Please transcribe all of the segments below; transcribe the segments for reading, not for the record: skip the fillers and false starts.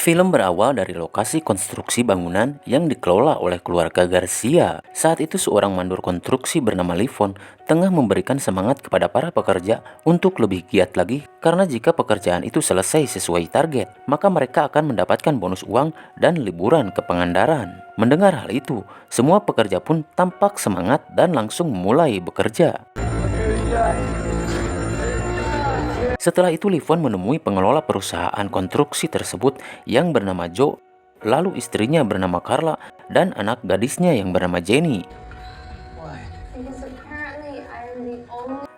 Film berawal dari lokasi konstruksi bangunan yang dikelola oleh keluarga Garcia. Saat itu seorang mandor konstruksi bernama Livon tengah memberikan semangat kepada para pekerja untuk lebih giat lagi karena jika pekerjaan itu selesai sesuai target, maka mereka akan mendapatkan bonus uang dan liburan ke Pangandaran. Mendengar hal itu, semua pekerja pun tampak semangat dan langsung mulai bekerja. Setelah itu Livon menemui pengelola perusahaan konstruksi tersebut yang bernama Joe, lalu istrinya bernama Carla, dan anak gadisnya yang bernama Jenny.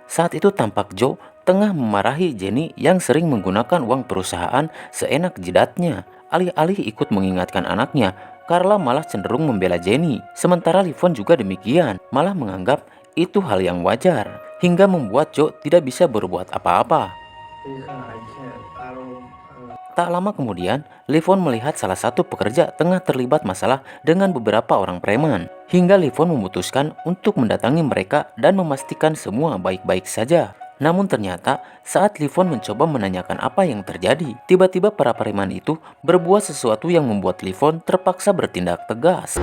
Saat itu tampak Joe tengah memarahi Jenny yang sering menggunakan uang perusahaan seenak jidatnya. Alih-alih ikut mengingatkan anaknya, Carla malah cenderung membela Jenny. Sementara Livon juga demikian, malah menganggap itu hal yang wajar, hingga membuat Joe tidak bisa berbuat apa-apa. Tak lama kemudian, Livon melihat salah satu pekerja tengah terlibat masalah dengan beberapa orang preman. Hingga Livon memutuskan untuk mendatangi mereka dan memastikan semua baik-baik saja. Namun ternyata saat Livon mencoba menanyakan apa yang terjadi, tiba-tiba para preman itu berbuat sesuatu yang membuat Livon terpaksa bertindak tegas.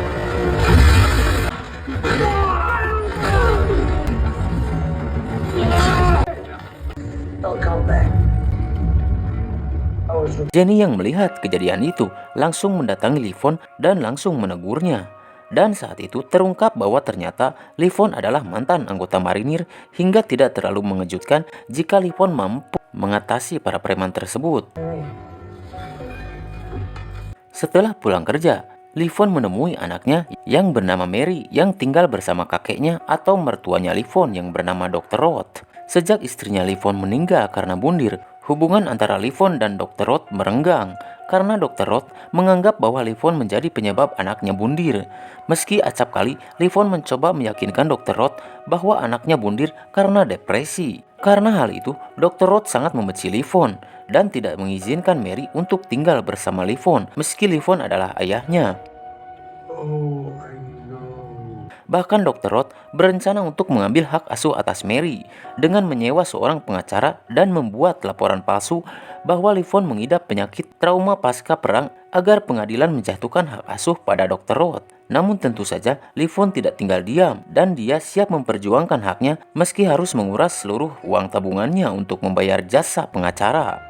Jenny yang melihat kejadian itu langsung mendatangi Livon dan langsung menegurnya. Dan saat itu terungkap bahwa ternyata Livon adalah mantan anggota marinir hingga tidak terlalu mengejutkan jika Livon mampu mengatasi para preman tersebut. Setelah pulang kerja, Livon menemui anaknya yang bernama Mary yang tinggal bersama kakeknya atau mertuanya Livon yang bernama Dr. Roth. Sejak istrinya Livon meninggal karena bundir, hubungan antara Livon dan Dr. Roth merenggang karena Dr. Roth menganggap bahwa Livon menjadi penyebab anaknya bundir. Meski acap kali Livon mencoba meyakinkan Dr. Roth bahwa anaknya bundir karena depresi. Karena hal itu, Dr. Roth sangat membenci Livon dan tidak mengizinkan Mary untuk tinggal bersama Livon meski Livon adalah ayahnya. Bahkan Dr. Roth berencana untuk mengambil hak asuh atas Mary dengan menyewa seorang pengacara dan membuat laporan palsu bahwa Livon mengidap penyakit trauma pasca perang agar pengadilan menjatuhkan hak asuh pada Dr. Roth. Namun tentu saja Livon tidak tinggal diam dan dia siap memperjuangkan haknya meski harus menguras seluruh uang tabungannya untuk membayar jasa pengacara.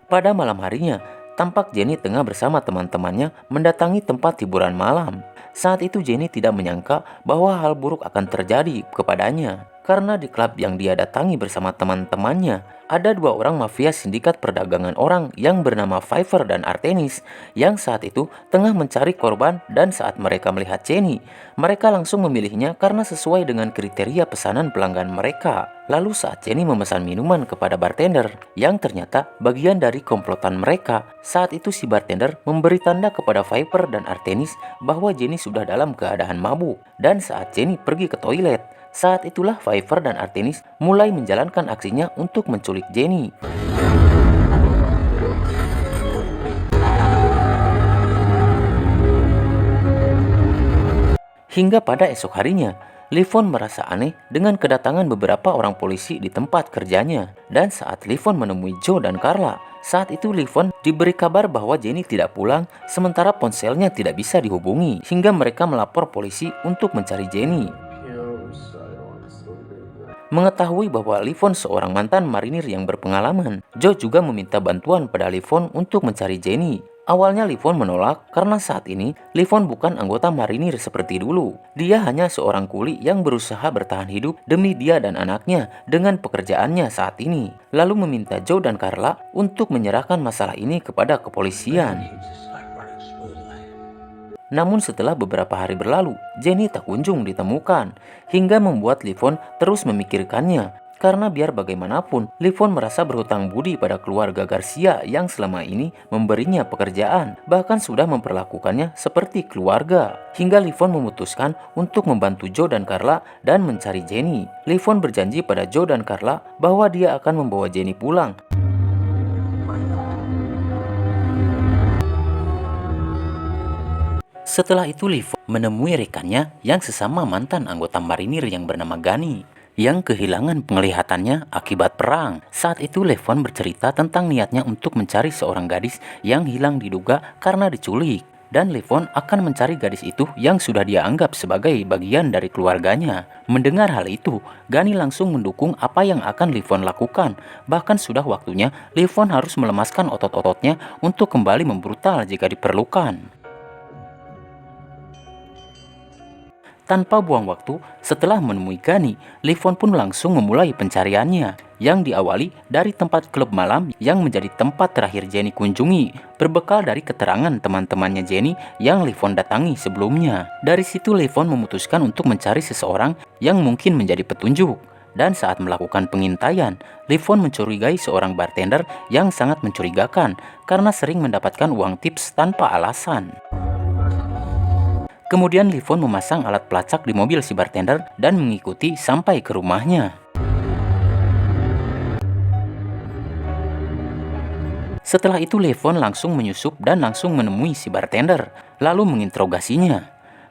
Pada malam harinya, tampak Jenny tengah bersama teman-temannya mendatangi tempat hiburan malam. Saat itu Jenny tidak menyangka bahwa hal buruk akan terjadi kepadanya. Karena di klub yang dia datangi bersama teman-temannya, ada dua orang mafia sindikat perdagangan orang yang bernama Pfeiffer dan Artenis yang saat itu tengah mencari korban, dan saat mereka melihat Jenny, mereka langsung memilihnya karena sesuai dengan kriteria pesanan pelanggan mereka. Lalu saat Jenny memesan minuman kepada bartender yang ternyata bagian dari komplotan mereka, saat itu si bartender memberi tanda kepada Pfeiffer dan Artenis bahwa Jenny sudah dalam keadaan mabuk. Dan saat Jenny pergi ke toilet, saat itulah Pfeiffer dan Artenis mulai menjalankan aksinya untuk menculik Jenny. Hingga pada esok harinya, Livon merasa aneh dengan kedatangan beberapa orang polisi di tempat kerjanya. Dan saat Livon menemui Joe dan Carla, saat itu Livon diberi kabar bahwa Jenny tidak pulang sementara ponselnya tidak bisa dihubungi, hingga mereka melapor polisi untuk mencari Jenny. Mengetahui bahwa Livon seorang mantan marinir yang berpengalaman, Joe juga meminta bantuan pada Livon untuk mencari Jenny. Awalnya Livon menolak karena saat ini Livon bukan anggota marinir seperti dulu. Dia hanya seorang kuli yang berusaha bertahan hidup demi dia dan anaknya dengan pekerjaannya saat ini. Lalu meminta Joe dan Carla untuk menyerahkan masalah ini kepada kepolisian. Namun setelah beberapa hari berlalu, Jenny tak kunjung ditemukan, hingga membuat Livon terus memikirkannya. Karena biar bagaimanapun, Livon merasa berhutang budi pada keluarga Garcia yang selama ini memberinya pekerjaan, bahkan sudah memperlakukannya seperti keluarga. Hingga Livon memutuskan untuk membantu Joe dan Carla dan mencari Jenny. Livon berjanji pada Joe dan Carla bahwa dia akan membawa Jenny pulang. Setelah itu Livon menemui rekannya yang sesama mantan anggota marinir yang bernama Gani. yang kehilangan penglihatannya akibat perang. Saat itu Levon bercerita tentang niatnya untuk mencari seorang gadis yang hilang diduga karena diculik. Dan Levon akan mencari gadis itu yang sudah dia anggap sebagai bagian dari keluarganya. Mendengar hal itu, Gani langsung mendukung apa yang akan Levon lakukan. Bahkan sudah waktunya Levon harus melemaskan otot-ototnya untuk kembali membrutal jika diperlukan. Tanpa buang waktu, setelah menemui Gani, Levon pun langsung memulai pencariannya, yang diawali dari tempat klub malam yang menjadi tempat terakhir Jenny kunjungi, berbekal dari keterangan teman-temannya Jenny yang Levon datangi sebelumnya. Dari situ Levon memutuskan untuk mencari seseorang yang mungkin menjadi petunjuk. Dan saat melakukan pengintaian, Levon mencurigai seorang bartender yang sangat mencurigakan karena sering mendapatkan uang tips tanpa alasan. Kemudian Levon memasang alat pelacak di mobil si bartender dan mengikuti sampai ke rumahnya. Setelah itu Levon langsung menyusup dan langsung menemui si bartender, lalu menginterogasinya.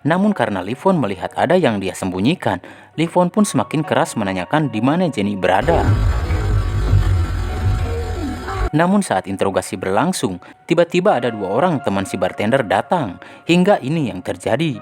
Namun karena Levon melihat ada yang dia sembunyikan, Levon pun semakin keras menanyakan di mana Jenny berada. Namun saat interogasi berlangsung, tiba-tiba ada 2 orang teman si bartender datang, hingga ini yang terjadi.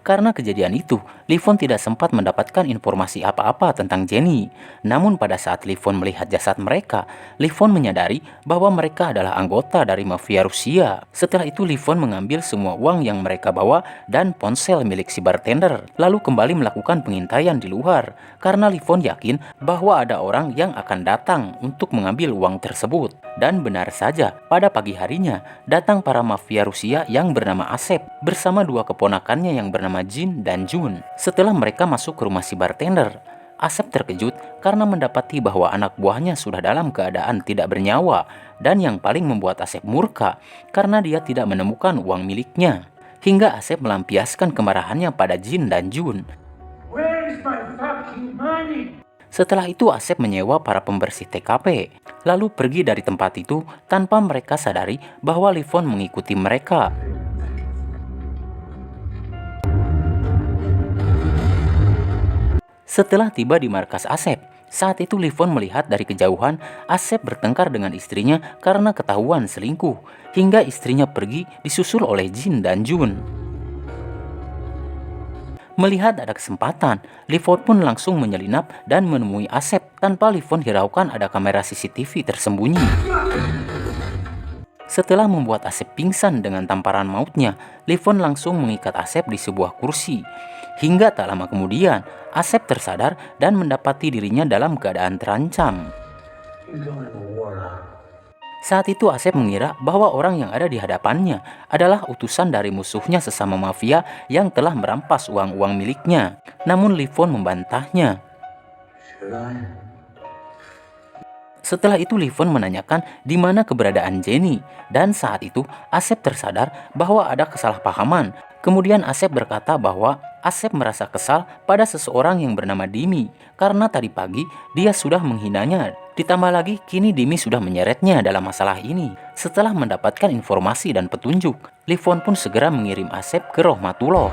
Karena kejadian itu, Levon tidak sempat mendapatkan informasi apa-apa tentang Jenny. Namun pada saat Levon melihat jasad mereka, Levon menyadari bahwa mereka adalah anggota dari mafia Rusia. Setelah itu Levon mengambil semua uang yang mereka bawa dan ponsel milik si bartender, lalu kembali melakukan pengintaian di luar. Karena Levon yakin bahwa ada orang yang akan datang untuk mengambil uang tersebut. Dan benar saja, pada pagi harinya datang para mafia Rusia yang bernama Asep bersama 2 keponakannya yang bernama Jin dan Jun. Setelah mereka masuk ke rumah si bartender, Asep terkejut karena mendapati bahwa anak buahnya sudah dalam keadaan tidak bernyawa, dan yang paling membuat Asep murka karena dia tidak menemukan uang miliknya. Hingga Asep melampiaskan kemarahannya pada Jin dan Jun. Where is my fucking money? Setelah itu Asep menyewa para pembersih TKP, lalu pergi dari tempat itu tanpa mereka sadari bahwa Levon mengikuti mereka. Setelah tiba di markas Asep, saat itu Levon melihat dari kejauhan Asep bertengkar dengan istrinya karena ketahuan selingkuh, hingga istrinya pergi disusul oleh Jin dan Jun. Melihat ada kesempatan, Levon pun langsung menyelinap dan menemui Asep tanpa Levon hiraukan ada kamera CCTV tersembunyi. Setelah membuat Asep pingsan dengan tamparan mautnya, Levon langsung mengikat Asep di sebuah kursi. Hingga tak lama kemudian, Asep tersadar dan mendapati dirinya dalam keadaan terancam. Saat itu Asep mengira bahwa orang yang ada di hadapannya adalah utusan dari musuhnya sesama mafia yang telah merampas uang-uang miliknya. Namun Levon membantahnya. Setelah itu Levon menanyakan di mana keberadaan Jenny, dan saat itu Asep tersadar bahwa ada kesalahpahaman. Kemudian Asep berkata bahwa Asep merasa kesal pada seseorang yang bernama Dimi karena tadi pagi dia sudah menghinanya. Ditambah lagi kini Dimi sudah menyeretnya dalam masalah ini. Setelah mendapatkan informasi dan petunjuk, Levon pun segera mengirim Asep ke Rohmatullah.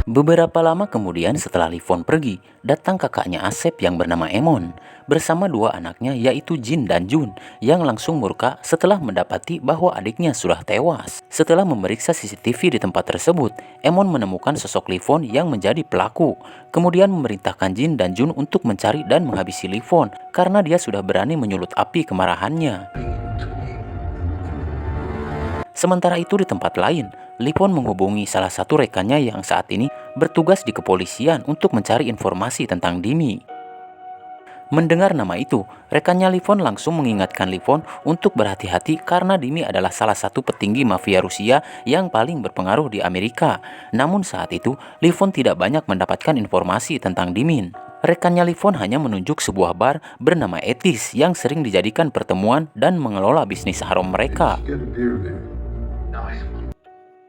Beberapa lama kemudian setelah Levon pergi, datang kakaknya Asep yang bernama Emon bersama 2 anaknya yaitu Jin dan Jun yang langsung murka setelah mendapati bahwa adiknya sudah tewas. Setelah memeriksa CCTV di tempat tersebut, Emon menemukan sosok Levon yang menjadi pelaku. Kemudian memerintahkan Jin dan Jun untuk mencari dan menghabisi Levon karena dia sudah berani menyulut api kemarahannya. Sementara itu di tempat lain, Levon menghubungi salah satu rekannya yang saat ini bertugas di kepolisian untuk mencari informasi tentang Dimi. Mendengar nama itu, rekannya Levon langsung mengingatkan Levon untuk berhati-hati karena Dimi adalah salah satu petinggi mafia Rusia yang paling berpengaruh di Amerika. Namun saat itu, Levon tidak banyak mendapatkan informasi tentang Dimin. Rekannya Levon hanya menunjuk sebuah bar bernama Etis yang sering dijadikan pertemuan dan mengelola bisnis haram mereka.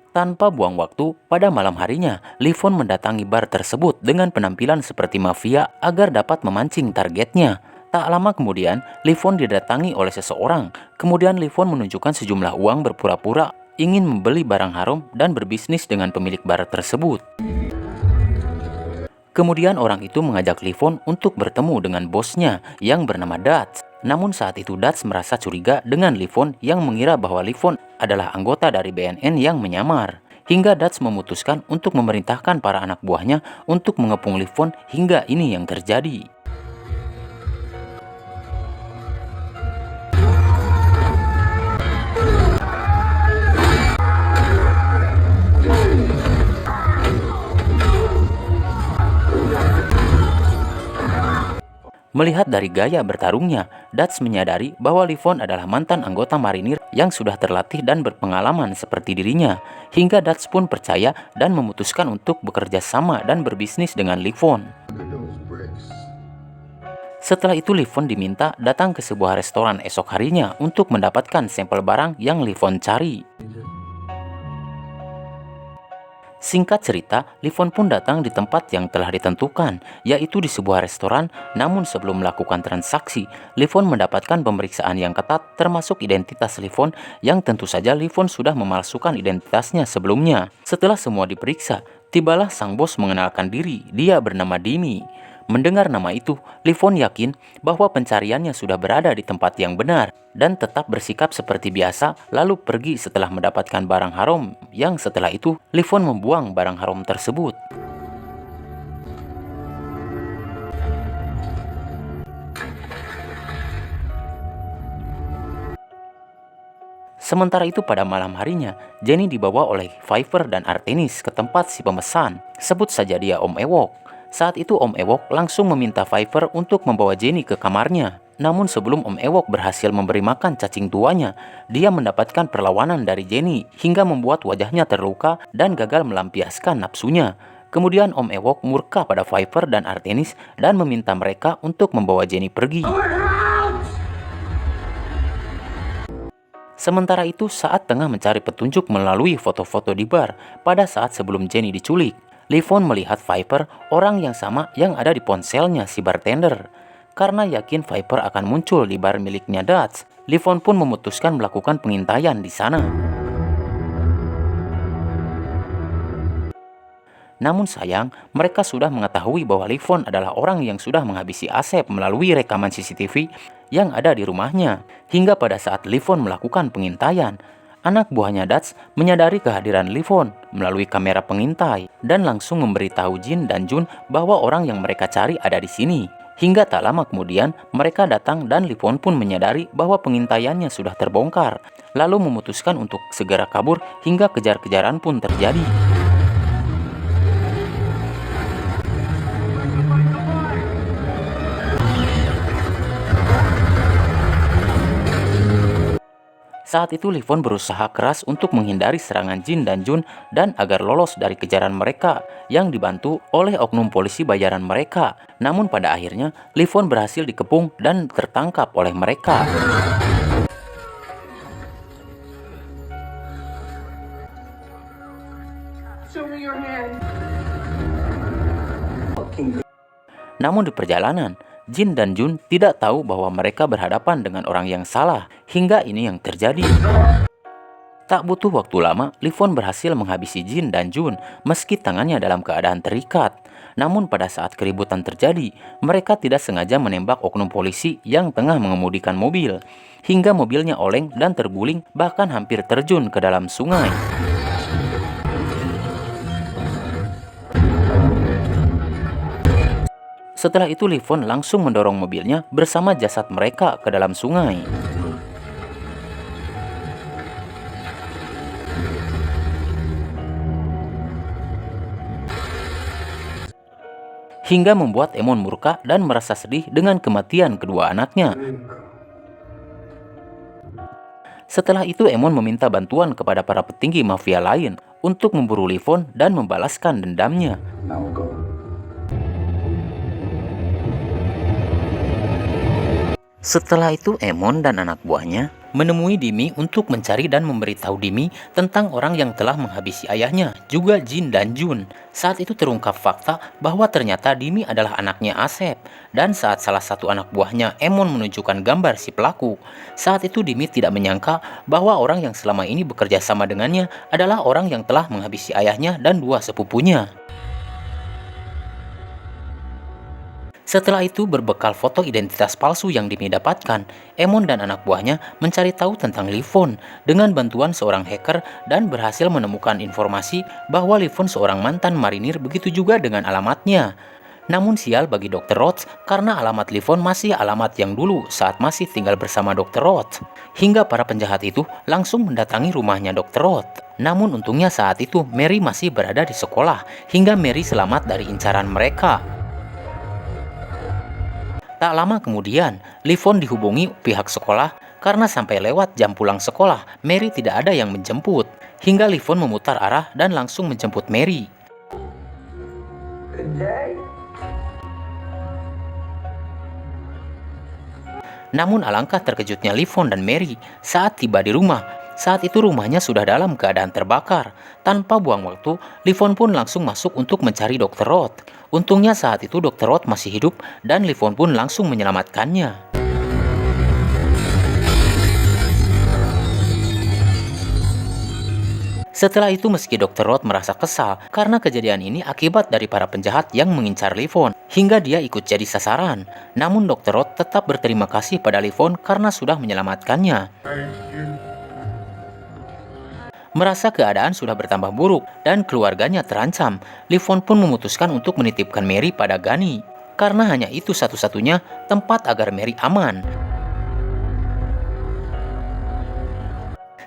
Tanpa buang waktu, pada malam harinya, Levon mendatangi bar tersebut dengan penampilan seperti mafia agar dapat memancing targetnya. Tak lama kemudian, Livon didatangi oleh seseorang. Kemudian Livon menunjukkan sejumlah uang berpura-pura ingin membeli barang haram dan berbisnis dengan pemilik bar tersebut. Kemudian orang itu mengajak Livon untuk bertemu dengan bosnya yang bernama Dutch. Namun saat itu Dutch merasa curiga dengan Livon yang mengira bahwa Livon adalah anggota dari BNN yang menyamar. Hingga Dutch memutuskan untuk memerintahkan para anak buahnya untuk mengepung Livon hingga ini yang terjadi. Melihat dari gaya bertarungnya, Dutch menyadari bahwa Livon adalah mantan anggota marinir yang sudah terlatih dan berpengalaman seperti dirinya. Hingga Dutch pun percaya dan memutuskan untuk bekerja sama dan berbisnis dengan Livon. Setelah itu Livon diminta datang ke sebuah restoran esok harinya untuk mendapatkan sampel barang yang Livon cari. Singkat cerita, Livon pun datang di tempat yang telah ditentukan, yaitu di sebuah restoran. Namun sebelum melakukan transaksi, Livon mendapatkan pemeriksaan yang ketat termasuk identitas Livon yang tentu saja Livon sudah memalsukan identitasnya sebelumnya. Setelah semua diperiksa, tibalah sang bos mengenalkan diri, dia bernama Dini. Mendengar nama itu, Livon yakin bahwa pencariannya sudah berada di tempat yang benar dan tetap bersikap seperti biasa lalu pergi setelah mendapatkan barang haram yang setelah itu Livon membuang barang haram tersebut. Sementara itu pada malam harinya, Jenny dibawa oleh Pfeiffer dan Artenis ke tempat si pemesan. Sebut saja dia Om Ewok. Saat itu Om Ewok langsung meminta Pfeiffer untuk membawa Jenny ke kamarnya. Namun sebelum Om Ewok berhasil memberi makan cacing tuanya, dia mendapatkan perlawanan dari Jenny hingga membuat wajahnya terluka dan gagal melampiaskan nafsunya. Kemudian Om Ewok murka pada Pfeiffer dan Artenis dan meminta mereka untuk membawa Jenny pergi. Sementara itu saat tengah mencari petunjuk melalui foto-foto di bar pada saat sebelum Jenny diculik, Livon melihat Pfeiffer, orang yang sama yang ada di ponselnya si bartender. Karena yakin Pfeiffer akan muncul di bar miliknya Dutch, Livon pun memutuskan melakukan pengintaian di sana. Namun sayang, mereka sudah mengetahui bahwa Livon adalah orang yang sudah menghabisi Asep melalui rekaman CCTV yang ada di rumahnya. Hingga pada saat Livon melakukan pengintaian, anak buahnya Dutch menyadari kehadiran Livon melalui kamera pengintai dan langsung memberitahu Jin dan Jun bahwa orang yang mereka cari ada di sini. Hingga tak lama kemudian mereka datang dan Livon pun menyadari bahwa pengintaiannya sudah terbongkar, lalu memutuskan untuk segera kabur hingga kejar-kejaran pun terjadi. Saat itu Livon berusaha keras untuk menghindari serangan Jin dan Jun dan agar lolos dari kejaran mereka yang dibantu oleh oknum polisi bayaran mereka. Namun pada akhirnya Livon berhasil dikepung dan tertangkap oleh mereka. Show me your hand. Namun di perjalanan, Jin dan Jun tidak tahu bahwa mereka berhadapan dengan orang yang salah. Hingga ini yang terjadi. Tak butuh waktu lama, Livon berhasil menghabisi Jin dan Jun meski tangannya dalam keadaan terikat. Namun pada saat keributan terjadi, mereka tidak sengaja menembak oknum polisi yang tengah mengemudikan mobil. Hingga mobilnya oleng dan terguling bahkan hampir terjun ke dalam sungai. Setelah itu Livon langsung mendorong mobilnya bersama jasad mereka ke dalam sungai. Hingga membuat Emon murka dan merasa sedih dengan kematian kedua anaknya. Setelah itu Emon meminta bantuan kepada para petinggi mafia lain untuk memburu Livon dan membalaskan dendamnya. Setelah itu Emon dan anak buahnya menemui Dimi untuk mencari dan memberitahu Dimi tentang orang yang telah menghabisi ayahnya, juga Jin dan Jun. Saat itu terungkap fakta bahwa ternyata Dimi adalah anaknya Asep, dan saat salah satu anak buahnya Emon menunjukkan gambar si pelaku, saat itu Dimi tidak menyangka bahwa orang yang selama ini bekerja sama dengannya adalah orang yang telah menghabisi ayahnya dan dua sepupunya. Setelah itu, berbekal foto identitas palsu yang Dimi dapatkan, Emon dan anak buahnya mencari tahu tentang Livon dengan bantuan seorang hacker dan berhasil menemukan informasi bahwa Livon seorang mantan marinir, begitu juga dengan alamatnya. Namun sial bagi Dr. Roth karena alamat Livon masih alamat yang dulu saat masih tinggal bersama Dr. Roth. Hingga para penjahat itu langsung mendatangi rumahnya Dr. Roth. Namun untungnya saat itu Mary masih berada di sekolah hingga Mary selamat dari incaran mereka. Tak lama kemudian, Livon dihubungi pihak sekolah karena sampai lewat jam pulang sekolah, Mary tidak ada yang menjemput. Hingga Livon memutar arah dan langsung menjemput Mary. Namun alangkah terkejutnya Livon dan Mary saat tiba di rumah. Saat itu rumahnya sudah dalam keadaan terbakar. Tanpa buang waktu, Livon pun langsung masuk untuk mencari Dr. Roth. Untungnya saat itu Dr. Roth masih hidup dan Livon pun langsung menyelamatkannya. Setelah itu meski Dr. Roth merasa kesal karena kejadian ini akibat dari para penjahat yang mengincar Livon hingga dia ikut jadi sasaran. Namun Dr. Roth tetap berterima kasih pada Livon karena sudah menyelamatkannya. Merasa keadaan sudah bertambah buruk dan keluarganya terancam, Livon pun memutuskan untuk menitipkan Mary pada Gani. Karena hanya itu satu-satunya tempat agar Mary aman.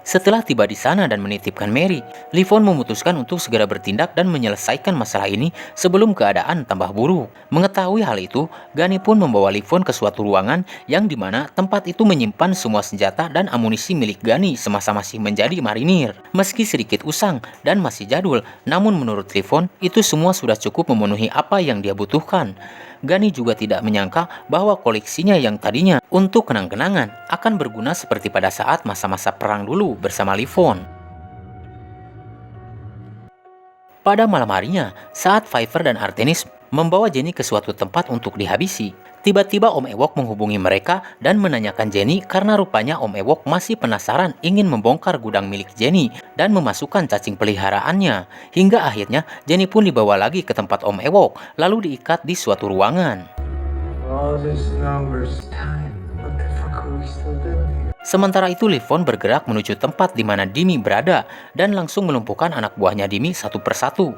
Setelah tiba di sana dan menitipkan Mary, Livon memutuskan untuk segera bertindak dan menyelesaikan masalah ini sebelum keadaan tambah buruk. Mengetahui hal itu, Gani pun membawa Livon ke suatu ruangan yang dimana tempat itu menyimpan semua senjata dan amunisi milik Gani semasa masih menjadi marinir. Meski sedikit usang dan masih jadul, namun menurut Livon itu semua sudah cukup memenuhi apa yang dia butuhkan. Gani juga tidak menyangka bahwa koleksinya yang tadinya untuk kenang-kenangan akan berguna seperti pada saat masa-masa perang dulu bersama Livon. Pada malam harinya, saat Pfeiffer dan Artenis membawa Jenny ke suatu tempat untuk dihabisi, tiba-tiba Om Ewok menghubungi mereka dan menanyakan Jenny karena rupanya Om Ewok masih penasaran ingin membongkar gudang milik Jenny dan memasukkan cacing peliharaannya. Hingga akhirnya Jenny pun dibawa lagi ke tempat Om Ewok lalu diikat di suatu ruangan. Sementara itu Livon bergerak menuju tempat di mana Dimi berada dan langsung melumpuhkan anak buahnya Dimi satu persatu.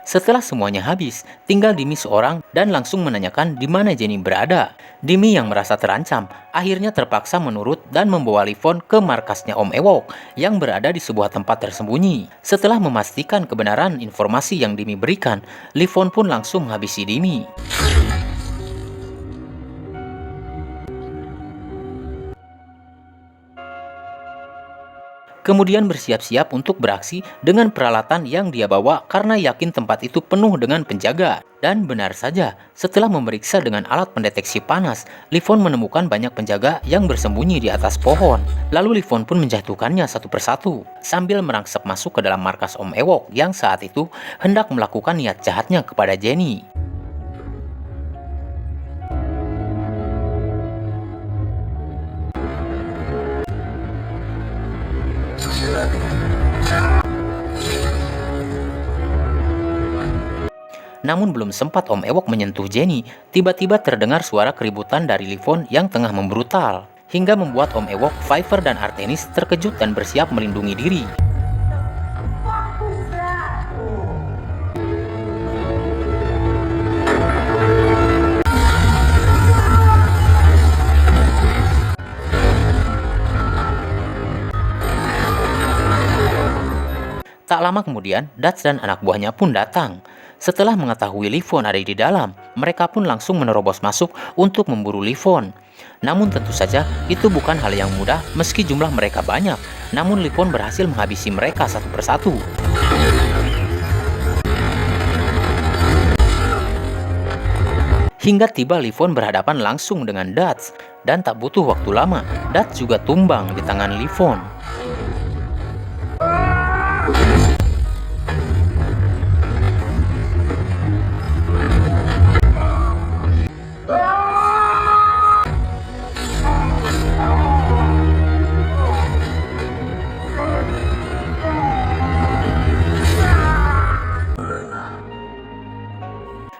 Setelah semuanya habis, tinggal Dimi seorang dan langsung menanyakan di mana Jenny berada. Dimi yang merasa terancam, akhirnya terpaksa menurut dan membawa Livon ke markasnya Om Ewok yang berada di sebuah tempat tersembunyi. Setelah memastikan kebenaran informasi yang Dimi berikan, Livon pun langsung menghabisi Dimi. Kemudian bersiap-siap untuk beraksi dengan peralatan yang dia bawa karena yakin tempat itu penuh dengan penjaga. Dan benar saja, setelah memeriksa dengan alat pendeteksi panas, Livon menemukan banyak penjaga yang bersembunyi di atas pohon. Lalu Livon pun menjatuhkannya satu persatu, sambil merangsek masuk ke dalam markas Om Ewok yang saat itu hendak melakukan niat jahatnya kepada Jenny. Namun belum sempat Om Ewok menyentuh Jenny, tiba-tiba terdengar suara keributan dari Livon yang tengah membrutal. Hingga membuat Om Ewok, Pfeiffer, dan Artenis terkejut dan bersiap melindungi diri. Tak lama kemudian, Dutch dan anak buahnya pun datang. Setelah mengetahui Livon ada di dalam, mereka pun langsung menerobos masuk untuk memburu Livon. Namun tentu saja itu bukan hal yang mudah meski jumlah mereka banyak. namun Livon berhasil menghabisi mereka satu persatu. Hingga tiba Livon berhadapan langsung dengan Dutch, dan tak butuh waktu lama, Dutch juga tumbang di tangan Livon.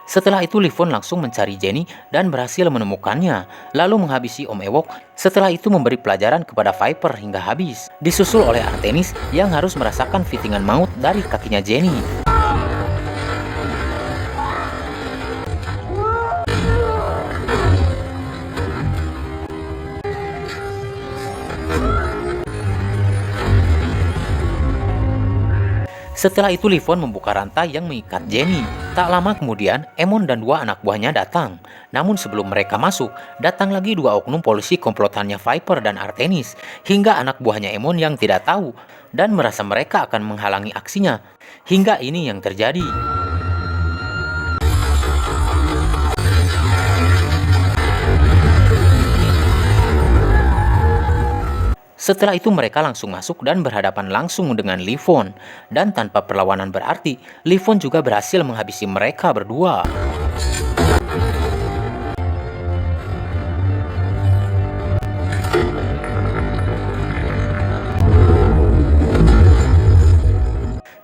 Setelah itu Livon langsung mencari Jenny dan berhasil menemukannya, lalu menghabisi Om Ewok. Setelah itu memberi pelajaran kepada Viper hingga habis, disusul oleh Artenis yang harus merasakan fittingan maut dari kakinya Jenny. Setelah itu Livon membuka rantai yang mengikat Jenny. Tak lama kemudian, Emon dan dua anak buahnya datang. Namun sebelum mereka masuk, datang lagi dua oknum polisi komplotannya Viper dan Artenis. Hingga anak buahnya Emon yang tidak tahu dan merasa mereka akan menghalangi aksinya. Hingga ini yang terjadi. Setelah itu mereka langsung masuk dan berhadapan langsung dengan Livon. Dan tanpa perlawanan berarti, Livon juga berhasil menghabisi mereka berdua.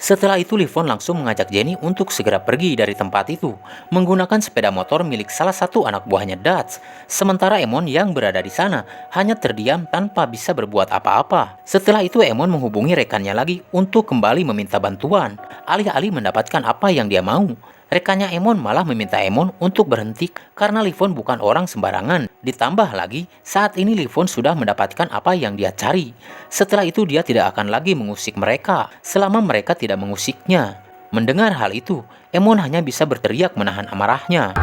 Setelah itu Livon langsung mengajak Jenny untuk segera pergi dari tempat itu menggunakan sepeda motor milik salah satu anak buahnya Dutch. Sementara Emon yang berada di sana hanya terdiam tanpa bisa berbuat apa-apa. Setelah itu Emon menghubungi rekannya lagi untuk kembali meminta bantuan, alih-alih mendapatkan apa yang dia mau. Rekannya Emon malah meminta Emon untuk berhenti karena Livon bukan orang sembarangan. Ditambah lagi, saat ini Livon sudah mendapatkan apa yang dia cari. Setelah itu dia tidak akan lagi mengusik mereka selama mereka tidak mengusiknya. Mendengar hal itu, Emon hanya bisa berteriak menahan amarahnya.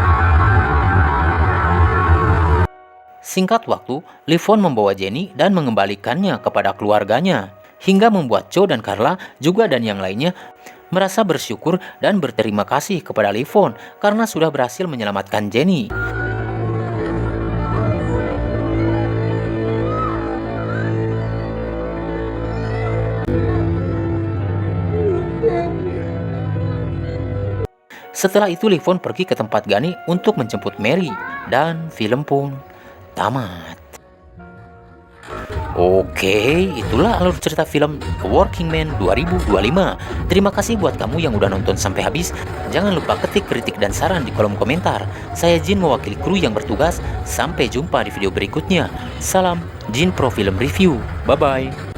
Singkat waktu, Livon membawa Jenny dan mengembalikannya kepada keluarganya. Hingga membuat Cho dan Carla juga dan yang lainnya merasa bersyukur dan berterima kasih kepada Livon karena sudah berhasil menyelamatkan Jenny. Setelah itu Livon pergi ke tempat Gani untuk menjemput Mary dan film pun tamat. Oke, itulah alur cerita film The Working Man 2025. Terima kasih buat kamu yang udah nonton sampai habis. Jangan lupa ketik kritik dan saran di kolom komentar. Saya Jin mewakili kru yang bertugas. Sampai jumpa di video berikutnya. Salam Jin Pro Film Review. Bye-bye.